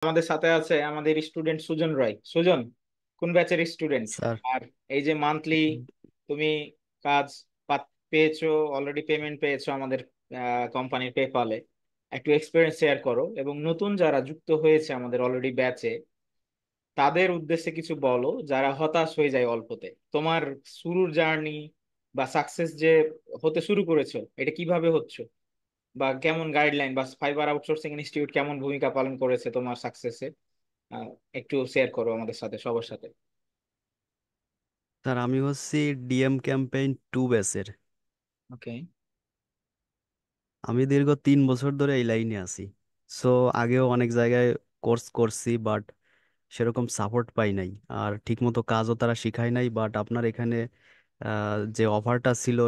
আমাদের সাথে আছে আমাদের স্টুডেন্ট সুজন রায়। সুজন, কোন ব্যাচের স্টুডেন্ট? স্যার। আর এই যে মান্থলি তুমি কাজ পেয়েছো, অলরেডি পেমেন্ট পেয়েছো আমাদের কোম্পানির পেপালে, একটু এক্সপিরিয়েন্স শেয়ার করো এবং নতুন যারা যুক্ত হয়েছে আমাদের অলরেডি ব্যাচে তাদের উদ্দেশ্যে কিছু বলো, যারা হতাশ হয়ে যায় অল্পতে। তোমার শুরুর জার্নি বা সাকসেস যে হতে শুরু করেছো, এটা কিভাবে হচ্ছে, বা কেমন গাইডলাইন বা ফাইবার আউটসোর্সিং ইনস্টিটিউট কেমন ভূমিকা পালন করেছে তোমার সাকসেসে। আহ, একটু শেয়ার করো আমাদের সাথে, সবার সাথে। স্যার, আমি হচ্ছি ডিএম ক্যাম্পেইন 2 ব্যাচের। ওকে। আমি দীর্ঘ 3 বছর ধরে এই লাইনে আছি। সো আগেও অনেক জায়গায় কোর্স করছি, বাট সেরকম সাপোর্ট পাই নাই। আর ঠিকমতো কাজও তারা শিখায় নাই। বাট আপনার এখানে যে অফারটা ছিল,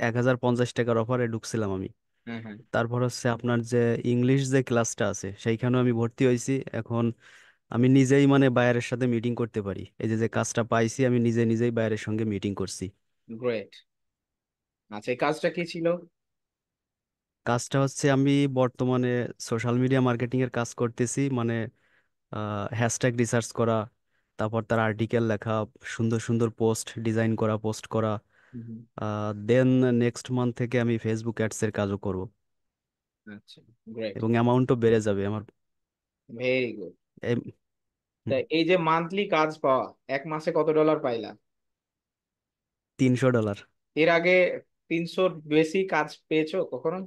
1050 টাকার অফারে ঢুকছিলাম আমি। হ্যাঁ, হ্যাঁ। তারপর হচ্ছে আপনার যে ইংলিশ যে ক্লাসটা আছে সেইখানেও আমি ভর্তি হয়েছি। এখন আমি নিজেই মানে বায়ারের সাথে মিটিং করতে পারি। এই যে যে কাজটা পাইছি, আমি নিজে নিজেই বায়ারের সঙ্গে মিটিং করছি। গ্রেট। আচ্ছা, এই কাজটা কি ছিল? কাজটা হচ্ছে আমি বর্তমানে সোশ্যাল মিডিয়া মার্কেটিং এর কাজ করতেছি, মানে হ্যাশট্যাগ রিসার্চ করা, তারপর তার আর্টিকেল লেখা, সুন্দর সুন্দর পোস্ট ডিজাইন করা, পোস্ট করা। হুম। দেন নেক্সট মান্থ থেকে আমি ফেসবুক অ্যাডস এর কাজও করব, আচ্ছা। গ্রেট। এবং অ্যামাউন্টও বেড়ে যাবে আমার। Very good. এই- তা হুম, এই যে মান্থলি কাজ পাওয়া, এক মাসে কত ডলার পাইলা? $300। এর আগে 300 বেশি কাজ পেয়েছো কখনো?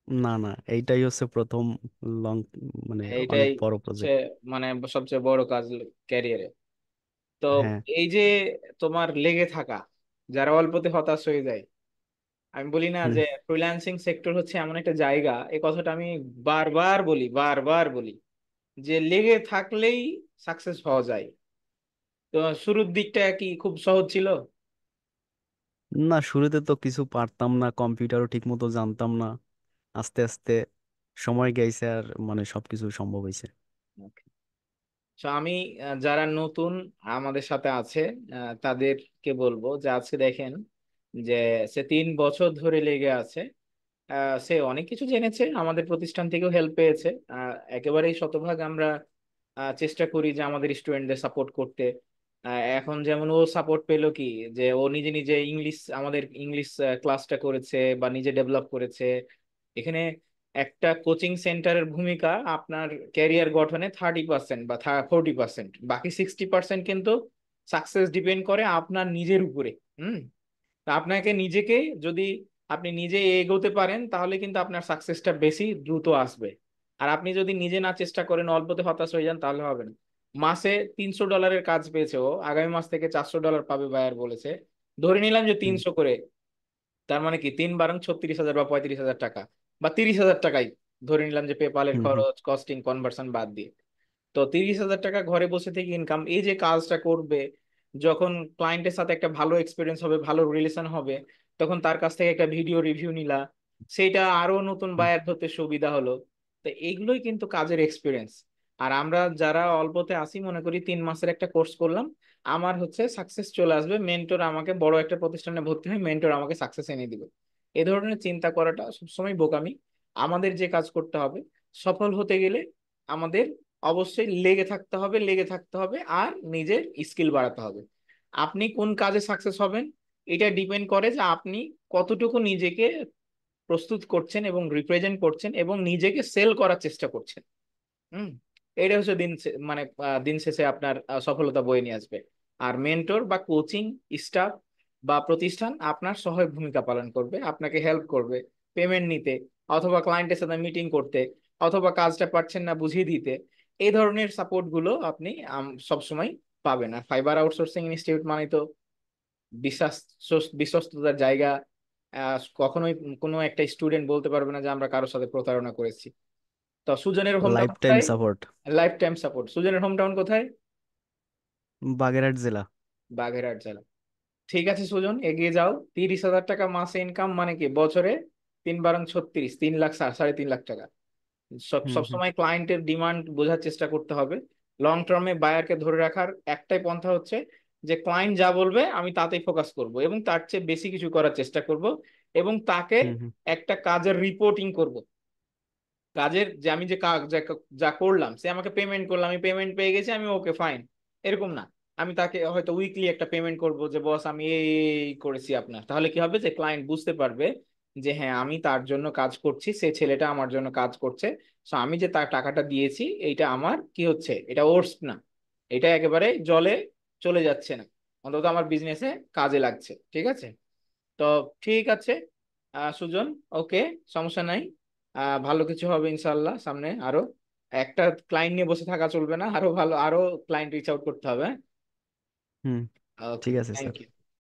না না, এইটাই হচ্ছে প্রথম লং, মানে অনেক এইটাই বড় হচ্ছে প্রজেক্ট। মানে সবচেয়ে বড় কাজ ক্যারিয়ারে। তো হ্যাঁ। এই যে তোমার লেগে থাকা, যারা অল্পতে হতাশ হয়ে যায়, আমি বলি না হুম। যে ফ্রিল্যান্সিং সেক্টর হচ্ছে এমন একটা জায়গা, এই কথাটা আমি বারবার বলি, বারবার বলি, যে লেগে থাকলেই সাকসেস হওয়া যায়। তো শুরুর দিকটা কি খুব সহজ ছিল? না, শুরুতে তো কিছু পারতাম না, কম্পিউটারও ঠিক মতো জানতাম না। আস্তে আস্তে সময় গেছে, আর মানে সবকিছু সম্ভব হয়েছে। তো আমি যারা নতুন আমাদের সাথে আছে, তাদেরকে বলবো যে আজকে দেখেন যে সে 3 বছর ধরে লেগে আছে। সে অনেক কিছু জেনেছে, আমাদের প্রতিষ্ঠান থেকেও হেল্প পেয়েছে। একেবারেই শতভাগ আমরা চেষ্টা করি যে আমাদের স্টুডেন্টদের সাপোর্ট করতে। এখন যেমন ও সাপোর্ট পেলো কি, যে ও নিজে নিজে ইংলিশ, আমাদের ইংলিশ ক্লাসটা করেছে বা নিজে ডেভেলপ করেছে। এখানে একটা কোচিং সেন্টারের ভূমিকা আপনার ক্যারিয়ার গঠনে 30% বা 40%, বাকি 60% কিন্তু সাকসেস ডিপেন্ড করে আপনার নিজের উপরে। হুম। তা আপনাকে নিজেকে, যদি আপনি নিজে এগোতে পারেন তাহলে কিন্তু আপনার সাকসেসটা বেশি দ্রুত আসবে। আর আপনি যদি নিজে না চেষ্টা করেন, অল্পতে হতাশ হয়ে যান, তাহলে হবে না। মাসে $300 কাজ পেয়েছে ও, আগামী মাস থেকে $400 পাবে বায়ার বলেছে। ধরে নিলাম যে হুম 300 করে, তার মানে কি 3 বারং 36,000 বা 35,000 টাকা, বা 30,000 টাকাই ধরে নিলাম, যে পেপালের হুম হুম খরচ, কস্টিং, কনভার্সন বাদ দিয়ে। তো 30,000 টাকা ঘরে বসে থেকে ইনকাম, এই যে কাজটা করবে, যখন ক্লায়েন্টের সাথে একটা ভালো এক্সপিরিয়েন্স হবে, ভালো রিলেশন হবে, তখন তার কাছ থেকে একটা ভিডিও রিভিউ নিলা, সেটা আরো নতুন হুম বায়ার ধরতে সুবিধা হলো। তো এইগুলোই কিন্তু কাজের এক্সপিরিয়েন্স। আর আমরা যারা অল্পতে আসি, মনে করি 3 মাসের একটা কোর্স করলাম, আমার হচ্ছে সাকসেস চলে আসবে, মেন্টর আমাকে বড় একটা প্রতিষ্ঠানে ভর্তি হয়, মেন্টর আমাকে সাকসেস এনে দিবে। এ ধরনের চিন্তা করাটা সবসময় বোকামি। আমাদের যে কাজ করতে হবে, সফল হতে গেলে আমাদের অবশ্যই লেগে থাকতে হবে, লেগে থাকতে হবে, আর নিজের স্কিল বাড়াতে হবে। আপনি কোন কাজে সাকসেস হবেন, এটা ডিপেন্ড করে যে আপনি কতটুকু নিজেকে প্রস্তুত করছেন এবং রিপ্রেজেন্ট করছেন এবং নিজেকে সেল করার চেষ্টা করছেন। হুম। এটা হচ্ছে মানে দিন শেষে আপনার সফলতা বয়ে নিয়ে আসবে। আর মেন্টর বা কোচিং স্টাফ বা প্রতিষ্ঠান আপনার সহায়ক ভূমিকা পালন করবে, আপনাকে হেল্প করবে পেমেন্ট নিতে, অথবা ক্লায়েন্টের সাথে মিটিং করতে, অথবা কাজটা পারছেন না বুঝিয়ে দিতে। এই ধরনের সাপোর্ট গুলো আপনি সবসময় পাবেন। আর ফাইবার আউটসোর্সিং ইনস্টিটিউট মানে তো বিশ্বাস, বিশ্বস্ততার জায়গা। কখনোই কোনো একটা স্টুডেন্ট বলতে পারবে না যে আমরা কারোর সাথে প্রতারণা করেছি। তো সুজনের হোম টাউন লাইফ টাইম কোথায়? সাপোর্ট। Life time support. সুজনের হোম টাউন কোথায়? বাগেরহাট জেলা। বাগেরহাট জেলা। ঠিক আছে সুজন, এগিয়ে যাও। 30,000 টাকা মাসে ইনকাম মানে কি বছরে 3 বারং 36, 3 লাখ, 3.5 লাখ টাকা। হুম হুম সবসময় ক্লায়েন্টের ডিমান্ড বোঝার চেষ্টা করতে হবে। লং টার্মে বায়ারকে ধরে রাখার একটাই পন্থা হচ্ছে যে ক্লায়েন্ট যা বলবে আমি তাতেই ফোকাস করব এবং তার চেয়ে বেশি কিছু করার চেষ্টা করব, এবং তাকে হুম হুম একটা কাজের রিপোর্টিং করব। কাজের যে আমি যে যা যা করলাম, সে আমাকে পেমেন্ট করলাম, আমি পেমেন্ট পেয়ে গেছি, আমি ওকে ফাইন, এরকম না। আমি তাকে হয়তো উইকলি একটা পেমেন্ট করব যে বস আমি এই করেছি আপনার, তাহলে কি হবে যে ক্লায়েন্ট বুঝতে পারবে যে হ্যাঁ আমি তার জন্য কাজ করছি, সে ছেলেটা আমার জন্য কাজ করছে। সো আমি যে তার টাকাটা দিয়েছি এইটা আমার কি হচ্ছে, এটা ওর্স না, এটা একেবারে জলে চলে যাচ্ছে না, অন্তত আমার বিজনেসে কাজে লাগছে। ঠিক আছে? তো ঠিক আছে সুজন, ওকে, সমস্যা নাই। ভালো কিছু হবে ইনশাল্লাহ সামনে আরো। একটা ক্লায়েন্ট নিয়ে বসে থাকা চলবে না, আরো ভালো আরো ক্লায়েন্ট রিচ আউট করতে হবে। হুম, ওকে, ঠিক আছে থ্যাংক স্যার। ইউ।